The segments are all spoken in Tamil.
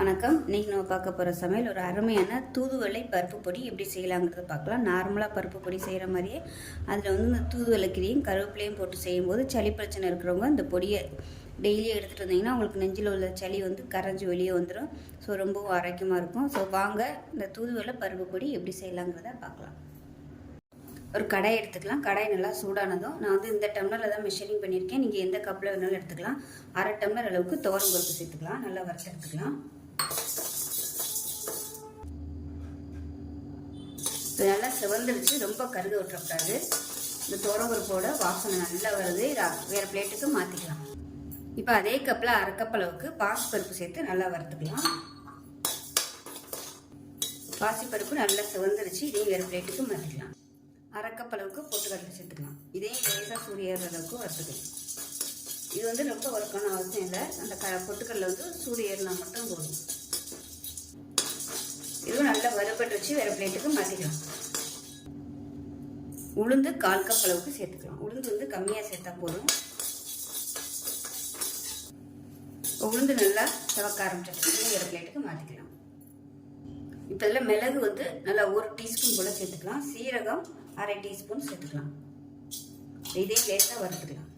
வணக்கம். இன்றைக்கி நம்ம பார்க்க போகிற சமையல் ஒரு அருமையான தூதுவளை பருப்பு பொடி எப்படி செய்யலாங்கிறத பார்க்கலாம். நார்மலாக பருப்பு பொடி செய்கிற மாதிரியே அதில் வந்து இந்த தூதுவளை கீரையும் கருவேப்பிலையும் போட்டு செய்யும்போது சளி பிரச்சனை இருக்கிறவங்க இந்த பொடியை டெய்லியும் எடுத்துகிட்டு வந்தீங்கன்னா உங்களுக்கு நெஞ்சில் உள்ள சளி வந்து கரைஞ்சி வெளியே வந்துடும். ஸோ ரொம்பவும் ஆரோக்கியமாக இருக்கும். ஸோ வாங்க இந்த தூதுவளை பருப்பு பொடி எப்படி செய்யலாங்கிறத பார்க்கலாம். ஒரு கடாய் எடுத்துக்கலாம். கடாய் நல்லா சூடானதும் நான் வந்து இந்த டம்ளரில் தான் மெஷரிங் பண்ணியிருக்கேன். நீங்கள் எந்த கப்பில் வேணாலும் எடுத்துக்கலாம். 1/2 டம்ளர் அளவுக்கு துவரம் பருப்பு சேர்த்துக்கலாம். நல்லா வறுத்து எடுத்துக்கலாம். இது நல்லா சிவந்துருச்சு, ரொம்ப கருக விட்டுறக்கூடாது. இந்த துவரம் பருப்போட வாசனை நல்லா வருது. வேறு பிளேட்டுக்கு மாற்றிக்கலாம். இப்போ அதே கப்பில் 1/2 கப் அளவுக்கு பாசிப்பருப்பு சேர்த்து நல்லா வறுத்துக்கலாம். பாசிப்பருப்பு நல்லா சிவந்துருச்சு. இதையும் வேறு பிளேட்டுக்கு மாற்றிக்கலாம். 1/2 கப் அளவுக்கு பொட்டுக்கடலை சேர்த்துக்கலாம். இதையும் லேசாக சூடு அளவுக்கு வறுத்துக்கலாம். இது வந்து ரொம்ப வறுக்கணும் அவசியம் இல்லை. அந்த பொட்டுக்கடலை வந்து சூடு ஏறினா மட்டும் போதும். இதுவும் நல்லா வறுபட்டு வச்சு வேறு பிளேட்டுக்கு மாற்றிக்கலாம். உளுந்து 1/4 கப் அளவுக்கு சேர்த்துக்கலாம். உளுந்து வந்து கம்மியாக சேர்த்தா போதும். உளுந்து நல்லா சிவக்க ஆரம்பிச்சிருச்சு. வேறு பிளேட்டுக்கு மாற்றிக்கலாம். இப்போ இதில் மிளகு வந்து நல்லா 1 டீஸ்பூன் போல் சேர்த்துக்கலாம். சீரகம் 1/2 டீஸ்பூன் சேர்த்துக்கலாம். இதே லேசாக வறுத்துக்கலாம்.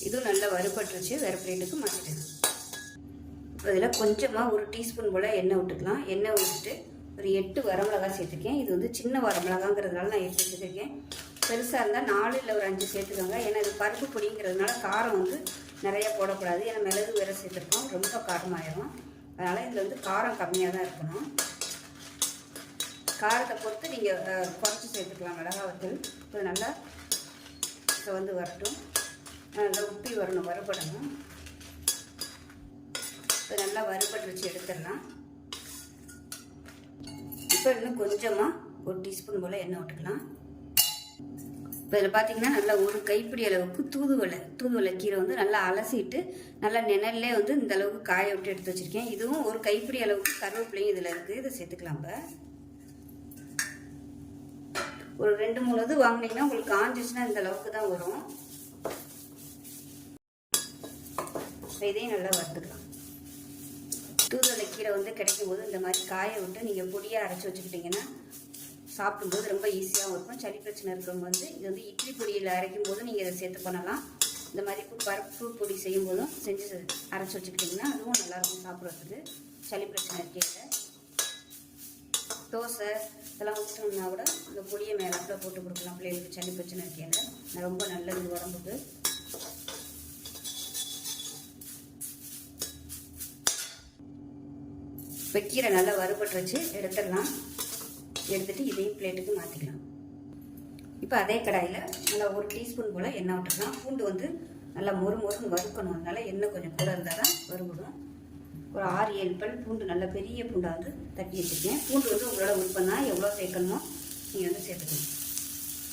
இதுவும் நல்லா வறுபட்டுருச்சு. வேறு பிளேட்டுக்கு மாற்றிக்கலாம். இப்போ இதில் கொஞ்சமாக 1 டீஸ்பூன் போல் எண்ணெய் விட்டுக்கலாம். எண்ணெய் விட்டுட்டு ஒரு 8 வரமிளகாய் சேர்த்துக்கேன். இது வந்து சின்ன வரமிளகாங்கிறதுனால நான் 8 சேர்த்துருக்கேன். பெருசாக இருந்தால் 4 இல்லை ஒரு 5 சேர்த்துக்கோங்க. ஏன்னா இது பருப்பு பொடிங்கிறதுனால காரம் வந்து நிறையா போடக்கூடாது. ஏன்னா மிளகு வேறு சேர்த்துருக்கோம், ரொம்ப காரமாயிடும். அதனால் இதில் வந்து காரம் கம்மியாக தான் இருக்கணும். காரத்தை பொறுத்து நீங்கள் குறைச்சி சேர்த்துக்கலாம். மிளகாய் வத்தல் இப்போ நல்லா வந்து வரட்டும். நல்லா உப்பி வரணும், வறுபடணும். இப்போ நல்லா வறுபட்டு எடுத்துடலாம். இப்போ இன்னும் கொஞ்சமாக 1 டீஸ்பூன் போல் எண்ணெய் விட்டுக்கலாம். இப்போ இதில் பார்த்தீங்கன்னா நல்லா 1 கைப்பிடி அளவுக்கு தூதுவளை கீரை வந்து நல்லா அலசிட்டு நல்லா நிழல்லே வந்து இந்த அளவுக்கு காய விட்டு எடுத்து வச்சுருக்கேன். இதுவும் 1 கைப்பிடி அளவுக்கு கருவேப்பிலையும் இதில் இருக்குது. இதை சேர்த்துக்கலாம். இப்போ ஒரு 2-3 இது வாங்கினீங்கன்னா உங்களுக்கு காஞ்சிச்சுன்னா இந்த அளவுக்கு தான் வரும். இதையும் நல்லா வறுத்துக்கலாம். தூதுவளை கீரை வந்து கிடைக்கும் போது இந்த மாதிரி காய விட்டு நீங்கள் பொடியாக அரைச்சி வச்சுக்கிட்டிங்கன்னா சாப்பிடும்போது ரொம்ப ஈஸியாகவும் இருக்கும். சளி பிரச்சனை இருக்கிறவங்க வந்து இது வந்து இட்லி பொடியில் அரைக்கும் போது நீங்கள் இதை சேர்த்து பண்ணலாம். இந்த மாதிரி பருப்பு பொடி செய்யும் போதும் செஞ்சு அரைச்சி வச்சுக்கிட்டிங்கன்னா அதுவும் நல்லாயிருக்கும் சாப்பிட்றதுக்கு. சளி பிரச்சனை இருக்கையில் தோசை இதெல்லாம் ஊற்றணும்னா கூட இந்த பொடியை மேலே போட்டு கொடுக்கலாம் பிள்ளைகளுக்கு. சளி பிரச்சனை இருக்கையில் ரொம்ப நல்லது உடம்புக்கு. இப்போ கீரை நல்லா வறுபட்டு வச்சு எடுத்துடலாம். எடுத்துகிட்டு இதையும் பிளேட்டுக்கு மாற்றிக்கலாம். இப்போ அதே கடாயில் நல்லா 1 டீஸ்பூன் போல் எண்ணெய் விட்டுக்கலாம். பூண்டு வந்து நல்லா மொறுன்னு வறுக்கணும். அதனால எண்ணெய் கொஞ்சம் கூட இருந்தால் தான் வறுபடும். ஒரு 6-7 பல் பூண்டு நல்ல பெரிய பூண்டாக வந்து தட்டி வச்சுருக்கேன். பூண்டு வந்து உங்களோட விருப்பம் தான், எவ்வளோ சேர்க்கணுமோ நீங்கள் வந்து சேர்த்துக்கணும்.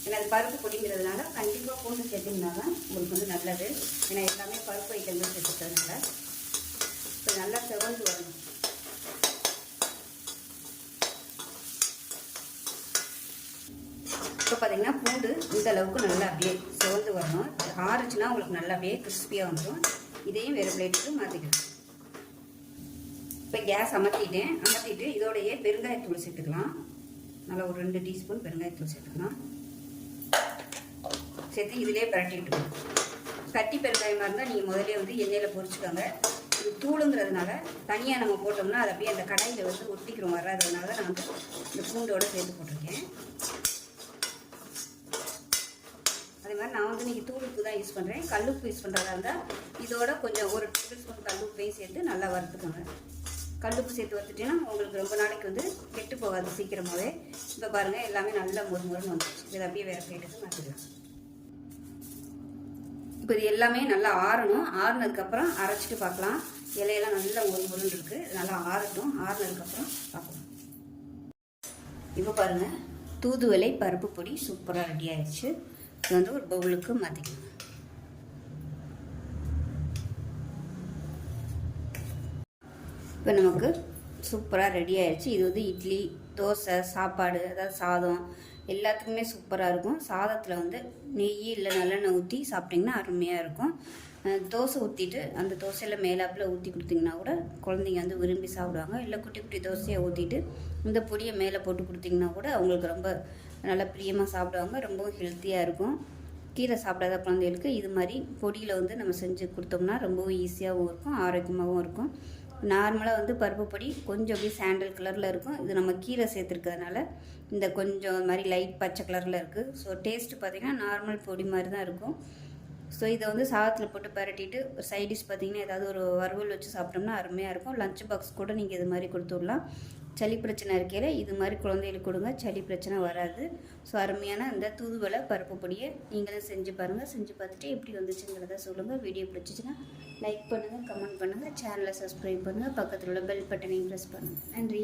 ஏன்னா அது பருப்பு பொடிங்கிறதுனால கண்டிப்பாக பூண்டு சேர்த்திங்கன்னா தான் உங்களுக்கு வந்து நல்லது. ஏன்னா எல்லாமே பருப்பு ஐட்டம் தான் சேர்த்துக்கிறதுனால. இப்போ நல்லா செவந்து வரணும். இப்போ பார்த்தீங்கன்னா பூண்டு இந்த அளவுக்கு நல்லா அப்படியே சிவந்து வரணும். ஆறுச்சுன்னா உங்களுக்கு நல்லா அப்படியே கிறிஸ்பியாக வந்துடும். இதையும் வேறு பிளேட்டுக்கு மாற்றிக்கலாம். இப்போ கேஸ் அமர்த்திட்டு இதோடையே பெருங்காயத்தூள் சேர்த்துக்கலாம். நல்லா ஒரு 2 டீஸ்பூன் பெருங்காயத்தூள் சேர்த்துக்கலாம். சேர்த்து இதிலே பரட்டி விட்டுக்கணும். கட்டி பெருங்காயமாக இருந்தால் நீங்கள் முதலே வந்து எண்ணெயில் பொரிச்சுக்கோங்க. இது தூளுங்கிறதுனால தனியாக நம்ம போட்டோம்னா அது அப்படியே அந்த கடாயில் வந்து ஒட்டிக்கிறோம் வராததுனால நான் வந்து இந்த பூண்டோடு சேர்த்து போட்டிருக்கேன். அதே மாதிரி நான் வந்து இன்றைக்கி தூளுப்பு தான் யூஸ் பண்ணுறேன். கல்லுப்பு யூஸ் பண்ணுறதா இருந்தால் இதோட கொஞ்சம் 1 டேபிள் ஸ்பூன் கல்லுப்பையும் சேர்த்து நல்லா வறுத்துக்கோங்க. கல்லுப்பு சேர்த்து வறுத்துட்டீங்கன்னா உங்களுக்கு ரொம்ப நாளைக்கு வந்து கெட்டு போகாது சீக்கிரமாகவே. இப்போ பாருங்கள் எல்லாமே நல்லா மொறுன்னு வந்துச்சு. இதை அப்படியே வேறு பிளேட்டுக்கு மாற்றிக்கலாம். இப்போ இது எல்லாமே நல்லா ஆறணும். ஆறுனதுக்கப்புறம் அரைச்சிட்டு பார்க்கலாம். இலையெல்லாம் நல்லா மொறுன்னு இருக்குது. நல்லா ஆறட்டும். ஆறுனதுக்கப்புறம் பார்க்கலாம். இப்போ பாருங்கள் தூதுவளை பருப்பு பொடி சூப்பராக ரெடி ஆயிடுச்சு. இது வந்து ஒரு பவுலுக்கு மாற்றிக்கலாம். இப்போ நமக்கு சூப்பராக ரெடி ஆயிடுச்சு. இது வந்து இட்லி, தோசை, சாப்பாடு, அதாவது சாதம் எல்லாத்துக்குமே சூப்பராக இருக்கும். சாதத்தில் வந்து நெய் இல்லை நல்லெண்ணெய் ஊற்றி சாப்பிட்டிங்கன்னா அருமையாக இருக்கும். தோசை ஊற்றிட்டு அந்த தோசையில் மேலாப்பில் ஊற்றி கொடுத்திங்கன்னா கூட குழந்தைங்க வந்து விரும்பி சாப்பிடுவாங்க. இல்லை குட்டி குட்டி தோசையாக ஊற்றிட்டு இந்த பொடியை மேலே போட்டு கொடுத்திங்கன்னா கூட அவங்களுக்கு ரொம்ப நல்லா பிரியமாக சாப்பிடுவாங்க. ரொம்பவும் ஹெல்த்தியாக இருக்கும். கீரை சாப்பிடாத குழந்தைகளுக்கு இது மாதிரி பொடியில் வந்து நம்ம செஞ்சு கொடுத்தோம்னா ரொம்பவும் ஈஸியாகவும் இருக்கும், ஆரோக்கியமாகவும் இருக்கும். நார்மலாக வந்து பருப்பு பொடி கொஞ்சம் அப்படியே சாண்டல் கலரில் இருக்கும். இது நம்ம கீரை சேர்த்துருக்கிறதுனால இந்த கொஞ்சம் மாதிரி லைட் பச்சை கலரில் இருக்குது. ஸோ டேஸ்ட்டு பார்த்திங்கன்னா நார்மல் பொடி மாதிரி தான் இருக்கும். ஸோ இதை வந்து சாதத்தில் போட்டு பரட்டிட்டு ஒரு சைடிஷ் பார்த்திங்கன்னா ஏதாவது ஒரு வறுவல் வச்சு சாப்பிட்டோம்னா அருமையாக இருக்கும். லஞ்ச் பாக்ஸ் கூட நீங்கள் இது மாதிரி கொடுத்து விடலாம். சளி பிரச்சனை இருக்கையில் இது மாதிரி குழந்தைகளுக்கு கொடுங்க, சளி பிரச்சனை வராது. ஸோ அருமையான இந்த தூதுவளை பருப்பு பொடியை நீங்களும் செஞ்சு பாருங்கள். செஞ்சு பார்த்துட்டு எப்படி வந்துச்சுங்கிறத சொல்லுங்கள். வீடியோ பிடிச்சிச்சின்னா லைக் பண்ணுங்கள், கமெண்ட் பண்ணுங்கள், சேனலை சப்ஸ்கிரைப் பண்ணுங்கள், பக்கத்தில் உள்ள பெல் பட்டனையும் ப்ரெஸ் பண்ணுங்கள். நன்றி.